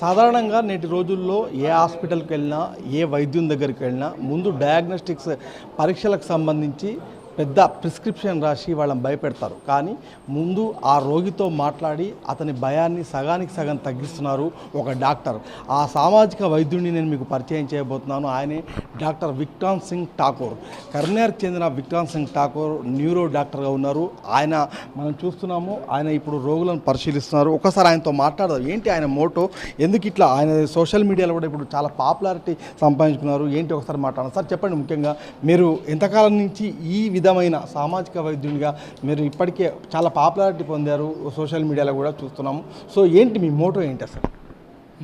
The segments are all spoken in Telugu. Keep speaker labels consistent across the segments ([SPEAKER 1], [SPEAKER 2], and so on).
[SPEAKER 1] సాధారణంగా నేటి రోజుల్లో ఏ హాస్పిటల్కి వెళ్ళినా ఏ వైద్యుని దగ్గరికి వెళ్ళినా ముందు డయాగ్నోస్టిక్స్ పరీక్షలకు సంబంధించి పెద్ద ప్రిస్క్రిప్షన్ రాసి వాళ్ళని భయపెడతారు. కానీ ముందు ఆ రోగితో మాట్లాడి అతని భయాన్ని సగానికి సగం తగ్గిస్తున్నారు ఒక డాక్టర్. ఆ సామాజిక వైద్యుడిని నేను మీకు పరిచయం చేయబోతున్నాను. ఆయనే డాక్టర్ విక్రాంత్ సింగ్ ఠాకూర్. కరీంనగర్కి చెందిన విక్రాంత్ సింగ్ ఠాకూర్ న్యూరో డాక్టర్గా ఉన్నారు. ఆయన మనం చూస్తున్నాము, ఆయన ఇప్పుడు రోగులను పరిశీలిస్తున్నారు. ఒకసారి ఆయనతో మాట్లాడదాం. ఏంటి ఆయన మోటో, ఎందుకు ఇట్లా ఆయన సోషల్ మీడియాలో కూడా ఇప్పుడు చాలా పాపులారిటీ సంపాదించుకున్నారు, ఏంటి ఒకసారి మాట్లాడాలి సార్. చెప్పండి, ముఖ్యంగా మీరు ఎంతకాలం నుంచి ఈ విధమైన సామాజిక వైద్యునిగా మీరు ఇప్పటికే చాలా పాపులారిటీ పొందారు, సోషల్ మీడియాలో కూడా చూస్తున్నాము. సో ఏంటి మీ మోటో ఏంటి అసలు?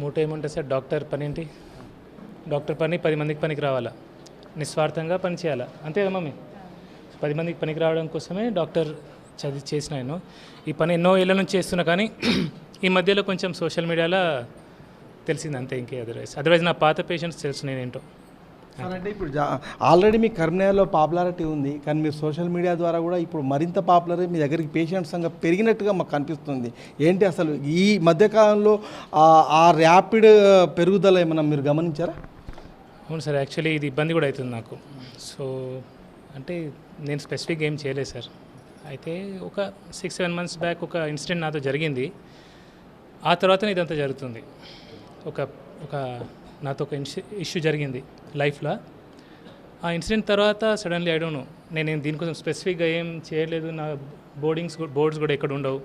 [SPEAKER 2] మోటో ఏమంటే సార్, డాక్టర్ పని ఏంటి? డాక్టర్ పని 10 మందికి పనికి రావాలా, నిస్వార్థంగా పని చేయాలా, అంతే కదా మమ్మీ? 10 మందికి పనికి రావడం కోసమే డాక్టర్ చేసిన నేను ఈ పని ఎన్నో ఏళ్ళ నుంచి చేస్తున్నా. కానీ ఈ మధ్యలో కొంచెం సోషల్ మీడియాలో తెలిసింది అంతే, ఇంకే అదర్వైజ్ నా పాత పేషెంట్స్ తెలుసు నేనేంటో.
[SPEAKER 1] అంటే ఇప్పుడు ఆల్రెడీ మీ కరీంనగర్లో పాపులారిటీ ఉంది, కానీ మీరు సోషల్ మీడియా ద్వారా కూడా ఇప్పుడు మరింత పాపులర్ మీ దగ్గరికి పేషెంట్స్ సంఖ్య పెరిగినట్టుగా మాకు కనిపిస్తుంది. ఏంటి అసలు ఈ మధ్యకాలంలో ఆ ర్యాపిడ్ పెరుగుదల ఏమన్నా మీరు గమనించారా?
[SPEAKER 2] అవును సార్, యాక్చువల్లీ ఇది ఇబ్బంది కూడా అవుతుంది నాకు. సో అంటే నేను స్పెసిఫిక్ ఏం చేయలేదు సార్. అయితే ఒక 6-7 months బ్యాక్ ఒక ఇన్సిడెంట్ నాతో జరిగింది. ఆ తర్వాతనే ఇదంతా జరుగుతుంది. ఒక నాతో ఒక ఇష్యూ జరిగింది లైఫ్లో. ఆ ఇన్సిడెంట్ తర్వాత సడన్లీ ఐ డోంట్ నో, నేను దీనికోసం స్పెసిఫిక్గా ఏం చేయలేదు. నా బోర్డ్స్ కూడా ఎక్కడ ఉండవు,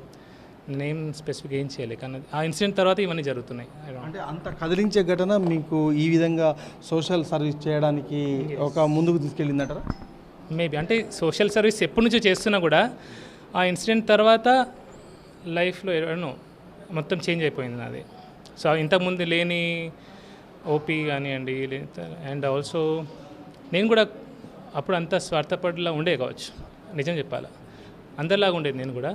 [SPEAKER 2] నేనేం స్పెసిఫిక్గా ఏం చేయలేదు. కానీ ఆ ఇన్సిడెంట్ తర్వాత ఇవన్నీ జరుగుతున్నాయి.
[SPEAKER 1] అంటే అంత కదిలించే ఘటన మీకు ఈ విధంగా సోషల్ సర్వీస్ చేయడానికి ఒక ముందుకు తీసుకెళ్ళిందంటారా?
[SPEAKER 2] మేబీ అంటే సోషల్ సర్వీస్ ఎప్పటి నుంచో చేస్తున్నా కూడా ఆ ఇన్సిడెంట్ తర్వాత లైఫ్లో ఎన్నో మొత్తం చేంజ్ అయిపోయింది నాది. సో ఇంతకుముందు లేని ఓపీ కానివ్వండి, అండ్ ఆల్సో నేను కూడా అప్పుడు అంత స్వార్థపడిలా ఉండే కావచ్చు, నిజం చెప్పాలా. అందరిలాగా ఉండేది నేను కూడా,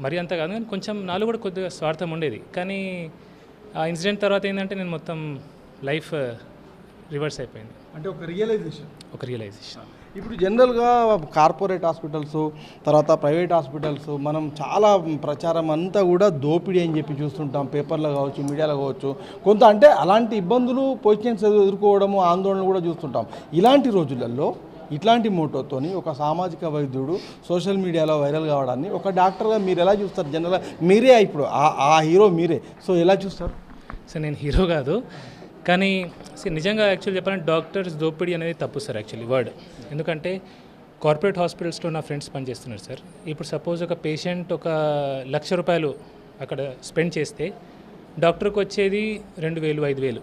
[SPEAKER 2] మరి అంత కాదు కానీ కొంచెం నాలో కూడా కొద్దిగా స్వార్థం ఉండేది. కానీ ఆ ఇన్సిడెంట్ తర్వాత ఏంటంటే నేను మొత్తం లైఫ్ రివర్స్ అయిపోయింది.
[SPEAKER 1] అంటే ఒక రియలైజేషన్. ఇప్పుడు జనరల్గా కార్పొరేట్ హాస్పిటల్స్, తర్వాత ప్రైవేట్ హాస్పిటల్స్, మనం చాలా ప్రచారం అంతా కూడా దోపిడీ అని చెప్పి చూస్తుంటాం, పేపర్లో కావచ్చు, మీడియాలో కావచ్చు. కొంత అంటే అలాంటి ఇబ్బందులు పొజిషన్స్ ఎదుర్కోవడము, ఆందోళనలు కూడా చూస్తుంటాం. ఇలాంటి రోజులలో ఇట్లాంటి మోటోతోని ఒక సామాజిక వైద్యుడు సోషల్ మీడియాలో వైరల్ కావడాన్ని ఒక డాక్టర్గా మీరు ఎలా చూస్తారు? జనరల్గా మీరే ఇప్పుడు ఆ హీరో మీరే, సో ఎలా చూస్తారు?
[SPEAKER 2] సో నేను హీరో కాదు, కానీ నిజంగా యాక్చువల్లీ చెప్పాలంటే డాక్టర్స్ దోపిడీ అనేది తప్పు సార్ యాక్చువల్లీ వర్డ్. ఎందుకంటే కార్పొరేట్ హాస్పిటల్స్లో నా ఫ్రెండ్స్ పనిచేస్తున్నారు సార్. ఇప్పుడు సపోజ్ ఒక పేషెంట్ ఒక ₹1,00,000 అక్కడ స్పెండ్ చేస్తే డాక్టర్కి వచ్చేది 2,000, 5,000.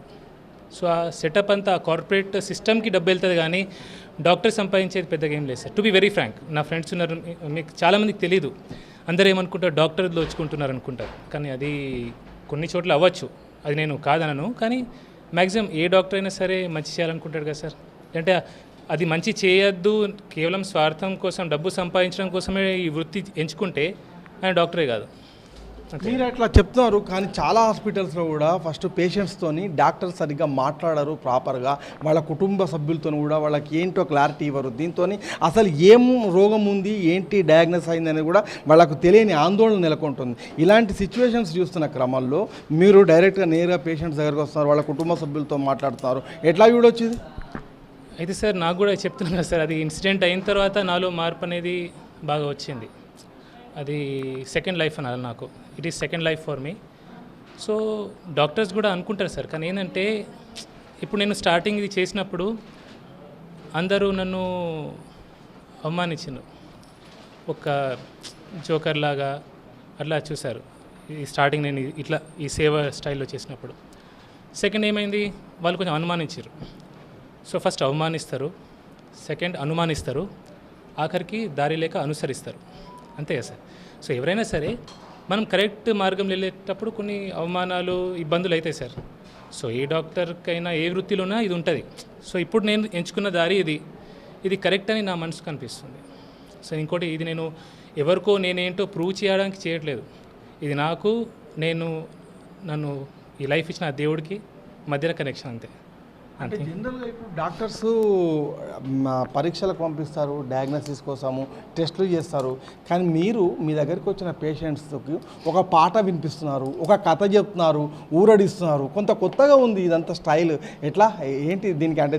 [SPEAKER 2] సో ఆ సెటప్ అంతా ఆ కార్పొరేట్ సిస్టమ్కి డబ్బు వెళ్తుంది, కానీ డాక్టర్ సంపాదించేది పెద్దగా ఏం లేదు sir. To be very frank, నా ఫ్రెండ్స్ ఉన్నారు, మీకు చాలామందికి తెలియదు. అందరూ ఏమనుకుంటారు, డాక్టర్ దోచుకుంటున్నారు అనుకుంటారు. కానీ అది కొన్ని చోట్ల అవ్వచ్చు, అది నేను కాదనను. కానీ మ్యాక్సిమం ఏ డాక్టర్ అయినా సరే మంచి చేయాలనుకుంటాడు కదా సార్. అంటే అది మంచి చేయొద్దు, కేవలం స్వార్థం కోసం, డబ్బు సంపాదించడం కోసమే ఈ వృత్తి ఎంచుకుంటే ఆయన డాక్టరే కాదు.
[SPEAKER 1] మీరు అట్లా చెప్తున్నారు, కానీ చాలా హాస్పిటల్స్లో కూడా ఫస్ట్ పేషెంట్స్తోని డాక్టర్ సరిగ్గా మాట్లాడరు ప్రాపర్గా, వాళ్ళ కుటుంబ సభ్యులతో కూడా వాళ్ళకి ఏంటో క్లారిటీ ఇవ్వరు. దీంతో అసలు ఏం రోగం ఉంది, ఏంటి డయాగ్నోస్ అయిందని కూడా వాళ్ళకు తెలియని ఆందోళన నెలకొంటుంది. ఇలాంటి సిచ్యువేషన్స్ చూస్తున్న క్రమంలో మీరు డైరెక్ట్గా నేరుగా పేషెంట్స్ దగ్గరకు వస్తున్నారు, వాళ్ళ కుటుంబ సభ్యులతో మాట్లాడుతున్నారు, ఎట్లా చూడొచ్చు ఇది?
[SPEAKER 2] అయితే సార్ నాకు కూడా చెప్తున్నాను కదా సార్, అది ఇన్సిడెంట్ అయిన తర్వాత నాలో మార్పు అనేది బాగా వచ్చింది. అది సెకండ్ లైఫ్ అనాలి నాకు. It is second life for me. So doctors కూడా అనుకుంటారు సార్, కానీ ఏంటంటే ఇప్పుడు నేను స్టార్టింగ్ ఇది చేసినప్పుడు అందరూ నన్ను అవమానించారు, ఒక జోకర్ లాగా అట్లా చూశారు. ఈ స్టార్టింగ్ నేను ఇట్లా ఈ సేవ స్టైల్లో చేసినప్పుడు. సెకండ్ ఏమైంది, వాళ్ళు కొంచెం అనుమానించారు. సో ఫస్ట్ అవమానిస్తారు, సెకండ్ అనుమానిస్తారు, ఆఖరికి దారి లేక అనుసరిస్తారు, అంతే కదా సార్. సో ఎవరైనా సరే మనం కరెక్ట్ మార్గంలో వెళ్ళేటప్పుడు కొన్ని అవమానాలు, ఇబ్బందులు అవుతాయి సార్. సో ఏ డాక్టర్కైనా ఏ వృత్తిలోనా ఇది ఉంటుంది. సో ఇప్పుడు నేను ఎంచుకున్న దారి ఇది కరెక్ట్ అని నా మనసుకు అనిపిస్తుంది. సో ఇంకోటి, ఇది నేను ఎవరికో నేనేంటో ప్రూవ్ చేయడానికి చేయట్లేదు. ఇది నన్ను ఈ లైఫ్ ఇచ్చిన దేవుడికి మధ్యన కనెక్షన్ అంతే.
[SPEAKER 1] అంటే జనరల్గా ఇప్పుడు డాక్టర్స్ పరీక్షలకు పంపిస్తారు, డయాగ్నోసిస్ కోసము టెస్టులు చేస్తారు. కానీ మీరు మీ దగ్గరికి వచ్చిన పేషెంట్స్కి ఒక పాట వినిపిస్తున్నారు, ఒక కథ చెప్తున్నారు, ఊరడిస్తున్నారు. కొంత కొత్తగా ఉంది ఇదంతా స్టైల్. ఎట్లా ఏంటి దీనికి అంటే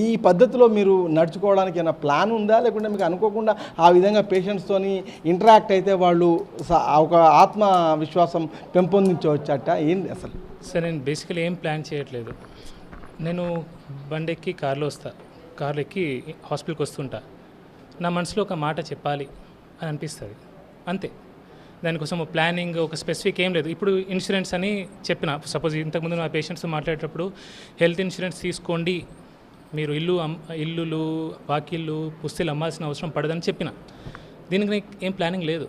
[SPEAKER 1] ఈ పద్ధతిలో మీరు నడుచుకోవడానికి ఏమైనా ప్లాన్ ఉందా, లేకుంటే మీకు అనుకోకుండా ఆ విధంగా పేషెంట్స్తోని ఇంటరాక్ట్ అయితే వాళ్ళు ఒక ఆత్మవిశ్వాసం పెంపొందించవచ్చట ఏంటి అసలు?
[SPEAKER 2] సార్ నేను బేసికలీ ఏం ప్లాన్ చేయట్లేదు. నేను బండి ఎక్కి కార్లో ఎక్కి హాస్పిటల్కి వస్తుంటా. నా మనసులో ఒక మాట చెప్పాలి అని అనిపిస్తుంది, అంతే. దానికోసం ప్లానింగ్ ఒక స్పెసిఫిక్ ఏం లేదు. ఇప్పుడు ఇన్సూరెన్స్ అని చెప్పిన, సపోజ్ ఇంతకుముందు నా పేషెంట్స్ మాట్లాడేటప్పుడు హెల్త్ ఇన్సూరెన్స్ తీసుకోండి, మీరు ఇల్లులు వాకిళ్ళు పుస్తలు అమ్మాల్సిన అవసరం పడదని చెప్పిన. దీనికి నాకు ఏం ప్లానింగ్ లేదు.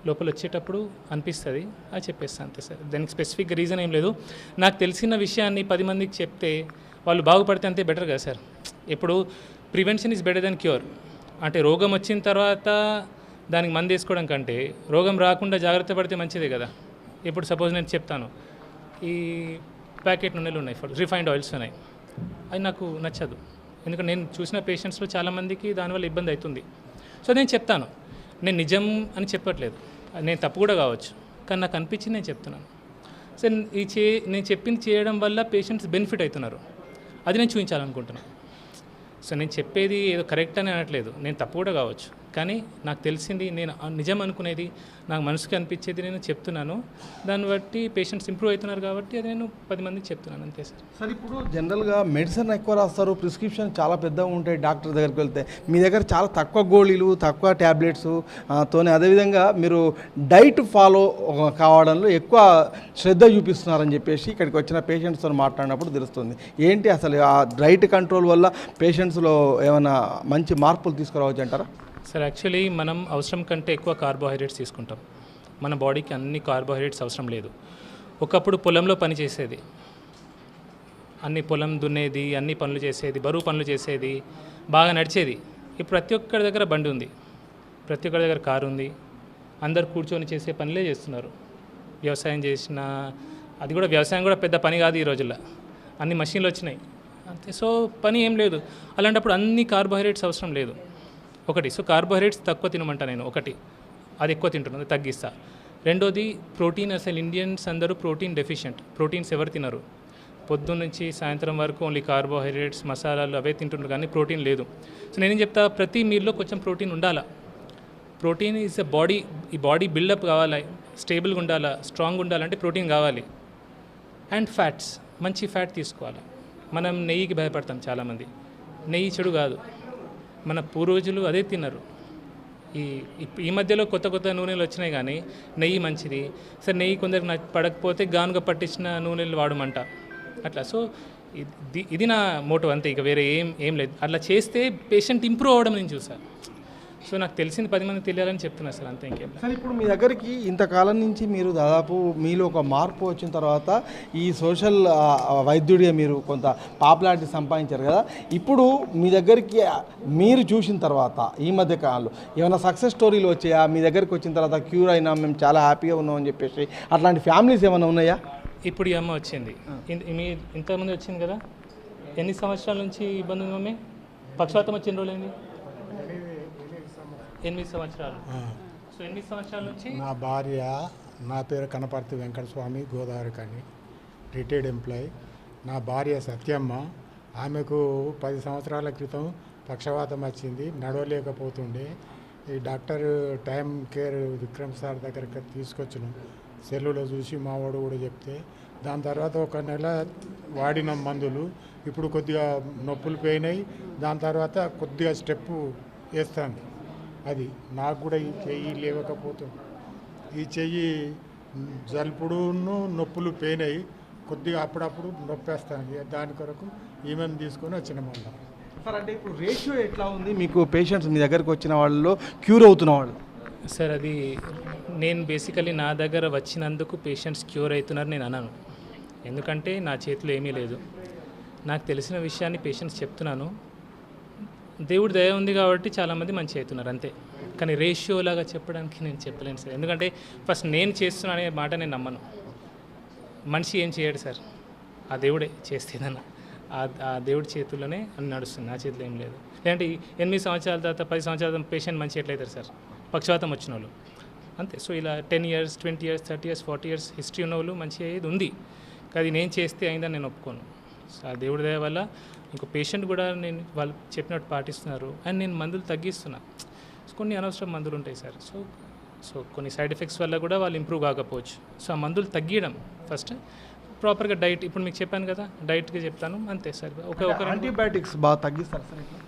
[SPEAKER 2] లోపల వచ్చేటప్పుడు అనిపిస్తుంది, అది చెప్పేస్తాను అంతే సార్. దానికి స్పెసిఫిక్ రీజన్ ఏం లేదు. నాకు తెలిసిన విషయాన్ని 10 మందికి చెప్తే వాళ్ళు బాగుపడితే అంతే బెటర్ కదా సార్. ఇప్పుడు prevention is better than cure. అంటే రోగం వచ్చిన తర్వాత దానికి మందు వేసుకోవడం కంటే రోగం రాకుండా జాగ్రత్త పడితే మంచిదే కదా. ఇప్పుడు సపోజ్ నేను చెప్తాను, ఈ ప్యాకెట్ నూనెలు ఉన్నాయి, రిఫైన్డ్ ఆయిల్స్ ఉన్నాయి, అది నాకు నచ్చదు. ఎందుకంటే నేను చూసిన పేషెంట్స్లో చాలామందికి దానివల్ల ఇబ్బంది అవుతుంది. సో నేను చెప్తాను, నేను నిజం అని చెప్పట్లేదు, నేను తప్పు కూడా కావచ్చు, కానీ నాకు అనిపించింది నేను చెప్తున్నాను. సో నేను చెప్పింది చేయడం వల్ల పేషెంట్స్ బెనిఫిట్ అవుతున్నారు, అది నేను చూపించాలనుకుంటున్నాను. సో నేను చెప్పేది ఏదో కరెక్ట్ అని అనట్లేదు, నేను తప్పు కూడా కావచ్చు, కానీ నాకు తెలిసింది, నేను నిజం అనుకునేది, నాకు మనసుకి అనిపించేది నేను చెప్తున్నాను. దాన్ని బట్టి పేషెంట్స్ ఇంప్రూవ్ అవుతున్నారు కాబట్టి అది నేను 10 మందికి చెప్తున్నాను అంతే సార్.
[SPEAKER 1] సార్ ఇప్పుడు జనరల్గా మెడిసిన్ ఎక్కువ రాస్తారు, ప్రిస్క్రిప్షన్ చాలా పెద్దగా ఉంటాయి డాక్టర్ దగ్గరికి వెళ్తే. మీ దగ్గర చాలా తక్కువ గోళీలు, తక్కువ ట్యాబ్లెట్స్ తోనే, అదేవిధంగా మీరు డైట్ ఫాలో కావడంలో ఎక్కువ శ్రద్ధ చూపిస్తున్నారని చెప్పేసి ఇక్కడికి వచ్చిన పేషెంట్స్తో మాట్లాడినప్పుడు తెలుస్తుంది. ఏంటి అసలు ఆ డైట్ కంట్రోల్ వల్ల పేషెంట్స్లో ఏమైనా మంచి మార్పులు తీసుకురావచ్చు అంటారా?
[SPEAKER 2] సార్ యాక్చువల్లీ మనం అవసరం కంటే ఎక్కువ కార్బోహైడ్రేట్స్ తీసుకుంటాం. మన బాడీకి అన్ని కార్బోహైడ్రేట్స్ అవసరం లేదు. ఒకప్పుడు పొలంలో పని చేసేది, అన్ని పొలం దున్నేది, అన్ని పనులు చేసేది, బరువు పనులు చేసేది, బాగా నడిచేది. ఇప్పుడు ప్రతి ఒక్కరి దగ్గర బండి ఉంది, ప్రతి ఒక్కరి దగ్గర కారు ఉంది, అందరు కూర్చొని చేసే పనులే చేస్తున్నారు. వ్యవసాయం చేసిన, అది కూడా వ్యవసాయం కూడా పెద్ద పని కాదు ఈ రోజుల్లో, అన్ని మషిన్లు వచ్చినాయి అంతే. సో పని ఏం లేదు. అలాంటప్పుడు అన్ని కార్బోహైడ్రేట్స్ అవసరం లేదు. ఒకటి, సో కార్బోహైడ్రేట్స్ తక్కువ తినమంటా నేను, ఒకటి అది ఎక్కువ తింటున్నాను, తగ్గిస్తా. రెండోది ప్రోటీన్, అసలు ఇండియన్స్ అందరూ ప్రోటీన్ డెఫిషియెంట్. ప్రోటీన్స్ ఎవరు తినరు, పొద్దున్న నుంచి సాయంత్రం వరకు ఓన్లీ కార్బోహైడ్రేట్స్ మసాలాలు అవే తింటున్నారు, కానీ ప్రోటీన్ లేదు. సో నేనేం చెప్తా, ప్రతి మీల్లో కొంచెం ప్రోటీన్ ఉండాలా. ప్రోటీన్ ఈజ్ ఎ బాడీ, ఈ బాడీ బిల్డప్ కావాలి, స్టేబుల్గా ఉండాలా, స్ట్రాంగ్ ఉండాలంటే ప్రోటీన్ కావాలి. అండ్ ఫ్యాట్స్, మంచి ఫ్యాట్ తీసుకోవాలి. మనం నెయ్యికి భయపడతాం చాలామంది, నెయ్యి చెడు కాదు, మన పూర్వజులు అదే తిన్నారు. ఈ మధ్యలో కొత్త నూనెలు వచ్చినాయి, కానీ నెయ్యి మంచిది. సరే నెయ్యి కొందరికి పడకపోతే గానుగ పట్టించిన నూనెలు వాడమంట అట్లా. సో ఇది నా మోటో అంతే, ఇక వేరే ఏం లేదు. అట్లా చేస్తే పేషెంట్ ఇంప్రూవ్ అవ్వడం నేను చూసాను. సో నాకు తెలిసింది 10 మంది తెలియాలని చెప్తున్నా సార్, అంతే, ఇంకేం.
[SPEAKER 1] సార్ ఇప్పుడు మీ దగ్గరికి ఇంతకాలం నుంచి మీరు దాదాపు మీలో ఒక మార్పు వచ్చిన తర్వాత ఈ సోషల్ వైద్యుడిగా మీరు కొంత పాపులారిటీ సంపాదించారు కదా. ఇప్పుడు మీ దగ్గరికి మీరు చూసిన తర్వాత ఈ మధ్య కాలంలో ఏమైనా సక్సెస్ స్టోరీలు వచ్చాయా? మీ దగ్గరికి వచ్చిన తర్వాత క్యూర్ అయినా, మేము చాలా హ్యాపీగా ఉన్నాం అని చెప్పేసి అట్లాంటి ఫ్యామిలీస్ ఏమైనా ఉన్నాయా?
[SPEAKER 2] ఇప్పుడు ఈ అమ్మ వచ్చింది, ఇంతకుముందు వచ్చింది కదా. ఎన్ని సంవత్సరాల నుంచి ఇబ్బంది ఉంది మమ్మీ? పక్షవాతం వచ్చిన రోజులైంది 8 సంవత్సరాలు. సో 8 సంవత్సరాల నుంచి
[SPEAKER 3] నా భార్య, నా పేరు కనపర్తి వెంకటస్వామి, గోదావరి కని, రిటైర్డ్ ఎంప్లాయీ. నా భార్య సత్యమ్మ, ఆమెకు 10 సంవత్సరాల క్రితం పక్షవాతం వచ్చింది, నడవలేకపోతుండే. ఈ doctor time care Vikram sir దగ్గరికి తీసుకొచ్చినాం. సెల్లులో చూసి మావాడు కూడా చెప్తే, దాని తర్వాత 1 నెల వాడిన మందులు, ఇప్పుడు కొద్దిగా నొప్పులు పోయినాయి. దాని తర్వాత కొద్దిగా స్టెప్పు వేస్తాను. అది నాకు కూడా ఈ చెయ్యి లేవకపోతుంది, ఈ చెయ్యి జలుపుడును నొప్పులు పోయినాయి, కొద్దిగా అప్పుడప్పుడు నొప్పేస్తాను. దాని కొరకు ఈమెను తీసుకొని వచ్చిన మొన్న.
[SPEAKER 1] సార్ అంటే ఇప్పుడు రేషియో ఎట్లా ఉంది మీకు పేషెంట్స్ మీ దగ్గరకు వచ్చిన వాళ్ళలో క్యూర్ అవుతున్న వాళ్ళు?
[SPEAKER 2] సార్ అది నేను బేసికలీ నా దగ్గర వచ్చినందుకు పేషెంట్స్ క్యూర్ అవుతున్నారు నేను అన్నాను, ఎందుకంటే నా చేతిలో ఏమీ లేదు. నాకు తెలిసిన విషయాన్ని పేషెంట్స్ చెప్తున్నాను. దేవుడి దయ ఉంది కాబట్టి చాలామంది మంచి అవుతున్నారు అంతే. కానీ రేషియో లాగా చెప్పడానికి నేను చెప్పలేను సార్, ఎందుకంటే ఫస్ట్ నేను చేస్తున్నా అనే మాట నేను నమ్మను. మనిషి ఏం చేయడు సార్, ఆ దేవుడే చేస్తేదన్నా. ఆ దేవుడి చేతుల్లోనే అని నడుస్తుంది, నా చేతిలో ఏం లేదు. లేదంటే 8 సంవత్సరాల తర్వాత 10 సంవత్సరాల తర్వాత పేషెంట్ మంచి ఎట్లయితారు సార్, పక్షవాతం వచ్చిన వాళ్ళు అంతే. సో ఇలా 10 years 20 years 30 years 40 years history ఉన్న వాళ్ళు మంచి అయ్యేది ఉంది. కానీ నేను చేస్తే అయిందని నేను ఒప్పుకోను. సో ఆ దేవుడి దయ వల్ల ఇంకో పేషెంట్ కూడా నేను వాళ్ళు చెప్పినట్టు పాటిస్తున్నారు అండ్ నేను మందులు తగ్గిస్తున్నా. కొన్ని అనవసరం మందులు ఉంటాయి సార్. సో కొన్ని సైడ్ ఎఫెక్ట్స్ వల్ల కూడా వాళ్ళు ఇంప్రూవ్ కాకపోవచ్చు. సో ఆ మందులు తగ్గియడం ఫస్ట్, ప్రాపర్గా డైట్, ఇప్పుడు మీకు చెప్పాను కదా డైట్గా చెప్తాను అంతే సార్. ఒక
[SPEAKER 1] యాంటీబయాటిక్స్ బాగా తగ్గిస్తారు సార్ ఇట్లా?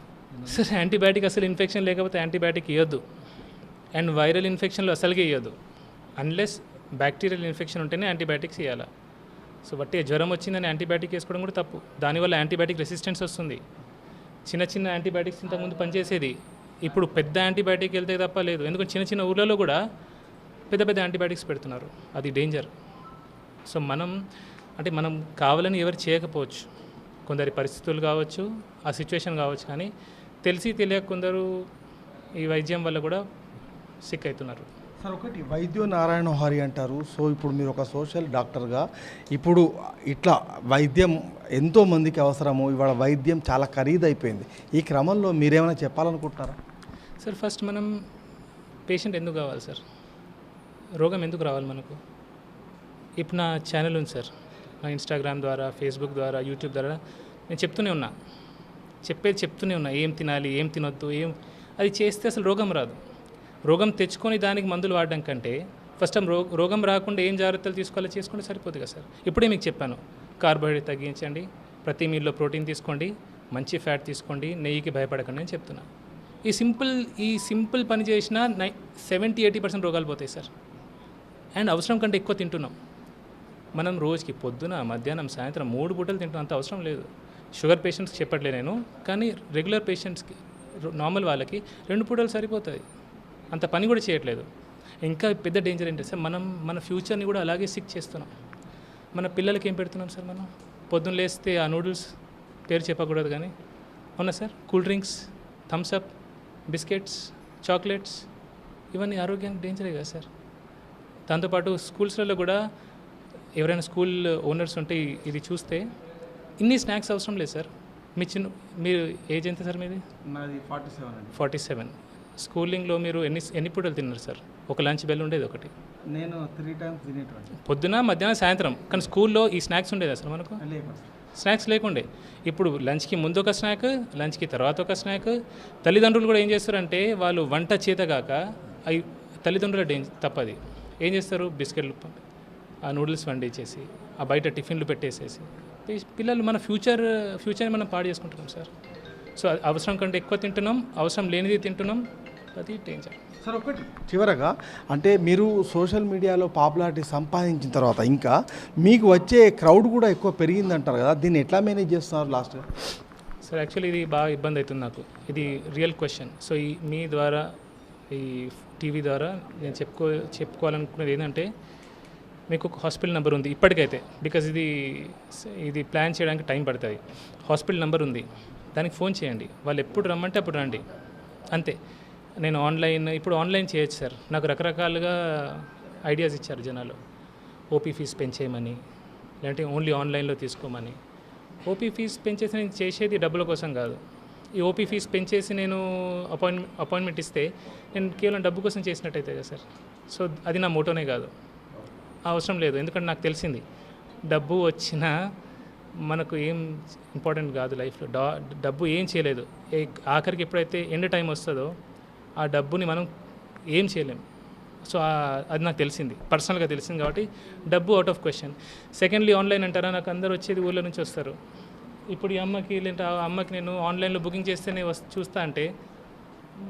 [SPEAKER 2] సార్ యాంటీబయాటిక్ అసలు ఇన్ఫెక్షన్ లేకపోతే యాంటీబయాటిక్ ఇవ్వద్దు, అండ్ వైరల్ ఇన్ఫెక్షన్లు అసలుగా ఇవ్వద్దు. అన్లెస్ బ్యాక్టీరియల్ ఇన్ఫెక్షన్ ఉంటేనే యాంటీబయాటిక్స్ ఇవ్వాలి. సో బట్టి జ్వరం వచ్చిందని యాంటీబయాటిక్ వేసుకోవడం కూడా తప్పు. దానివల్ల యాంటీబయాటిక్ రెసిస్టెన్స్ వస్తుంది. చిన్న చిన్న యాంటీబయాటిక్స్ ఇంతకుముందు పనిచేసేది, ఇప్పుడు పెద్ద యాంటీబయాటిక్ వెళ్తే తప్ప లేదు. ఎందుకంటే చిన్న చిన్న ఊళ్ళలో కూడా పెద్ద పెద్ద యాంటీబయాటిక్స్ పెడుతున్నారు, అది డేంజర్. సో మనం కావాలని ఎవరు చేయకపోవచ్చు, కొందరి పరిస్థితులు కావచ్చు, ఆ సిచ్యువేషన్ కావచ్చు, కానీ తెలిసి తెలియక కొందరు ఈ వైద్యం వల్ల కూడా సిక్ అవుతున్నారు.
[SPEAKER 1] సార్ ఒకటి వైద్యో నారాయణ హరి అంటారు. సో ఇప్పుడు మీరు ఒక సోషల్ డాక్టర్గా ఇప్పుడు ఇట్లా వైద్యం ఎంతో మందికి అవసరము, ఇవాళ వైద్యం చాలా ఖరీదైపోయింది. ఈ క్రమంలో మీరేమైనా చెప్పాలనుకుంటున్నారా?
[SPEAKER 2] సార్ ఫస్ట్ మనం పేషెంట్ ఎందుకు కావాలి సార్, రోగం ఎందుకు రావాలి మనకు? ఇప్పుడు నా ఛానల్ ఉంది సార్, నా ఇన్స్టాగ్రామ్ ద్వారా, ఫేస్బుక్ ద్వారా, యూట్యూబ్ ద్వారా నేను చెప్తూనే ఉన్నా ఏం తినాలి, ఏం తినొద్దు, అది చేస్తే అసలు రోగం రాదు. రోగం తెచ్చుకొని దానికి మందులు వాడడం కంటే ఫస్ట్ రోగం రాకుండా ఏం జాగ్రత్తలు తీసుకోవాలో చేసుకుంటే సరిపోతుంది కదా సార్. ఇప్పుడే మీకు చెప్పాను, కార్బోహైడ్రేట్ తగ్గించండి, ప్రతి మీల్లో ప్రోటీన్ తీసుకోండి, మంచి ఫ్యాట్ తీసుకోండి, నెయ్యికి భయపడకండి అని చెప్తున్నా. ఈ సింపుల్ పని చేసినా 70-80% రోగాలు పోతాయి సార్. అండ్ అవసరం కంటే ఎక్కువ తింటున్నాం మనం. రోజుకి పొద్దున, మధ్యాహ్నం, సాయంత్రం 3 పూటలు తింటున్నాం, అంత అవసరం లేదు. షుగర్ పేషెంట్స్కి చెప్పట్లే నేను, కానీ రెగ్యులర్ పేషెంట్స్కి, నార్మల్ వాళ్ళకి 2 పూటలు సరిపోతుంది. అంత పని కూడా చేయట్లేదు. ఇంకా పెద్ద డేంజర్ ఏంటంటే సార్, మన ఫ్యూచర్ని కూడా అలాగే సిక్ చేస్తున్నాం. మన పిల్లలకి ఏం పెడుతున్నాం సార్ మనం? పొద్దున్న లేస్తే ఆ నూడిల్స్ పేరు చెప్పకూడదు కానీ, అవునా sir, cool drinks, Thums Up, biscuits, chocolates, ఇవన్నీ ఆరోగ్యానికి డేంజరే కదా సార్. దాంతోపాటు స్కూల్స్లలో కూడా ఎవరైనా స్కూల్ ఓనర్స్ ఉంటే ఇది చూస్తే ఇన్ని స్నాక్స్ అవసరం లేదు సార్. మీరు ఏజ్ ఎంత సార్ మీది?
[SPEAKER 1] నాది 47 అండి.
[SPEAKER 2] 47. స్కూలింగ్లో మీరు ఎన్ని పూటలు తిన్నారు సార్? ఒక లంచ్ బెల్ ఉండేది ఒకటి,
[SPEAKER 1] నేను 3 times తినేటువంటి.
[SPEAKER 2] పొద్దున, మధ్యాహ్నం, సాయంత్రం. కానీ స్కూల్లో ఈ స్నాక్స్ ఉండేది అసలు మనకు? స్నాక్స్ లేకుండే. ఇప్పుడు లంచ్కి ముందు ఒక స్నాక్, లంచ్కి తర్వాత ఒక స్నాక్. తల్లిదండ్రులు కూడా ఏం చేస్తారంటే, వాళ్ళు వంట చేతగాక అవి తల్లిదండ్రుల తప్పది ఏం చేస్తారు, బిస్కెట్లు, ఆ నూడిల్స్ వండించేసి, ఆ బయట టిఫిన్లు పెట్టేసేసి పిల్లలు మన ఫ్యూచర్ని మనం పాడు చేసుకుంటున్నాం సార్. సో అవసరం కంటే ఎక్కువ తింటున్నాం, అవసరం లేనిది తింటున్నాం, అది డేంజర్.
[SPEAKER 1] సార్ ఒకటి చివరగా, అంటే మీరు సోషల్ మీడియాలో పాపులారిటీ సంపాదించిన తర్వాత ఇంకా మీకు వచ్చే క్రౌడ్ కూడా ఎక్కువ పెరిగిందంటారు కదా, దీన్ని ఎట్లా మేనేజ్ చేస్తున్నారు లాస్ట్గా?
[SPEAKER 2] సార్ యాక్చువల్లీ ఇది బాగా ఇబ్బంది అవుతుంది నాకు, ఇది రియల్ క్వశ్చన్. సో మీ ద్వారా, ఈ టీవీ ద్వారా నేను చెప్పుకోవాలనుకునేది ఏంటంటే, మీకు ఒక హాస్పిటల్ నెంబర్ ఉంది ఇప్పటికైతే, బికాజ్ ఇది ప్లాన్ చేయడానికి టైం పడుతుంది. హాస్పిటల్ నెంబర్ ఉంది, దానికి ఫోన్ చేయండి, వాళ్ళు ఎప్పుడు రమ్మంటే అప్పుడు రండి, అంతే. నేను ఇప్పుడు ఆన్లైన్ చేయొచ్చు సార్. నాకు రకరకాలుగా ఐడియాస్ ఇచ్చారు జనాలు, ఓపీ ఫీజు పెంచేయమని, లేదంటే ఓన్లీ ఆన్లైన్లో తీసుకోమని. ఓపీ ఫీజు పెంచేసి నేను చేసేది డబ్బుల కోసం కాదు. ఈ ఓపీ ఫీజు పెంచేసి నేను అపాయింట్మెంట్ ఇస్తే నేను కేవలం డబ్బు కోసం చేసినట్టయితే కదా సార్. సో అది నా మోటోనే కాదు, అవసరం లేదు. ఎందుకంటే నాకు తెలిసింది, డబ్బు వచ్చినా మనకు ఏం ఇంపార్టెంట్ కాదు లైఫ్లో. డబ్బు ఏం చేయలేదు. ఆఖరికి ఎప్పుడైతే ఎండ్ టైం వస్తుందో ఆ డబ్బుని మనం ఏం చేయలేం. సో అది నాకు తెలిసింది, పర్సనల్గా తెలిసింది, కాబట్టి డబ్బు out of question. Secondly online అంటారా, నాకు అందరు వచ్చేది ఊళ్ళో నుంచి వస్తారు. ఇప్పుడు ఈ అమ్మకి, లేదంటే ఆ అమ్మకి నేను ఆన్లైన్లో బుకింగ్ చేస్తేనే చూస్తా అంటే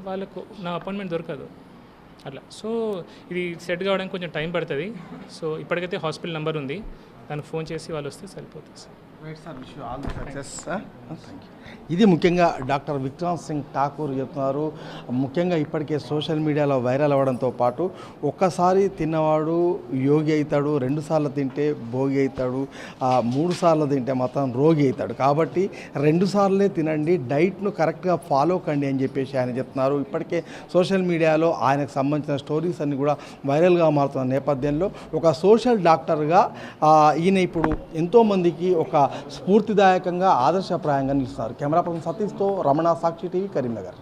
[SPEAKER 2] వాళ్ళకు నా అపాయింట్మెంట్ దొరకదు అట్లా. సో ఇది సెట్ కావడానికి కొంచెం టైం పడుతుంది. సో ఇప్పటికైతే హాస్పిటల్ నెంబర్ ఉంది, దానికి ఫోన్ చేసి వాళ్ళు వస్తే సరిపోతుంది సార్.
[SPEAKER 1] ఇది ముఖ్యంగా డాక్టర్ విక్రాంత్ సింగ్ ఠాకూర్ చెప్తున్నారు. ముఖ్యంగా ఇప్పటికే సోషల్ మీడియాలో వైరల్ అవ్వడంతో పాటు, ఒక్కసారి తిన్నవాడు యోగి అవుతాడు, 2 సార్లు తింటే భోగి అవుతాడు, 3 సార్లు తింటే మాత్రం రోగి అవుతాడు. కాబట్టి 2 సార్లే తినండి, డైట్ను కరెక్ట్గా ఫాలో కండి అని చెప్పేసి ఆయన చెప్తున్నారు. ఇప్పటికే సోషల్ మీడియాలో ఆయనకు సంబంధించిన స్టోరీస్ అన్ని కూడా వైరల్గా మారుతున్న నేపథ్యంలో ఒక సోషల్ డాక్టర్గా ఈయన ఇప్పుడు ఎంతోమందికి ఒక స్ఫూర్తిదాయకంగా ఆదర్శప్రాయంగా నిలుస్తున్నారు. కెమెరా పర్సన్ సతీష్తో రమణ, సాక్షి టీవీ, కరీంనగర్.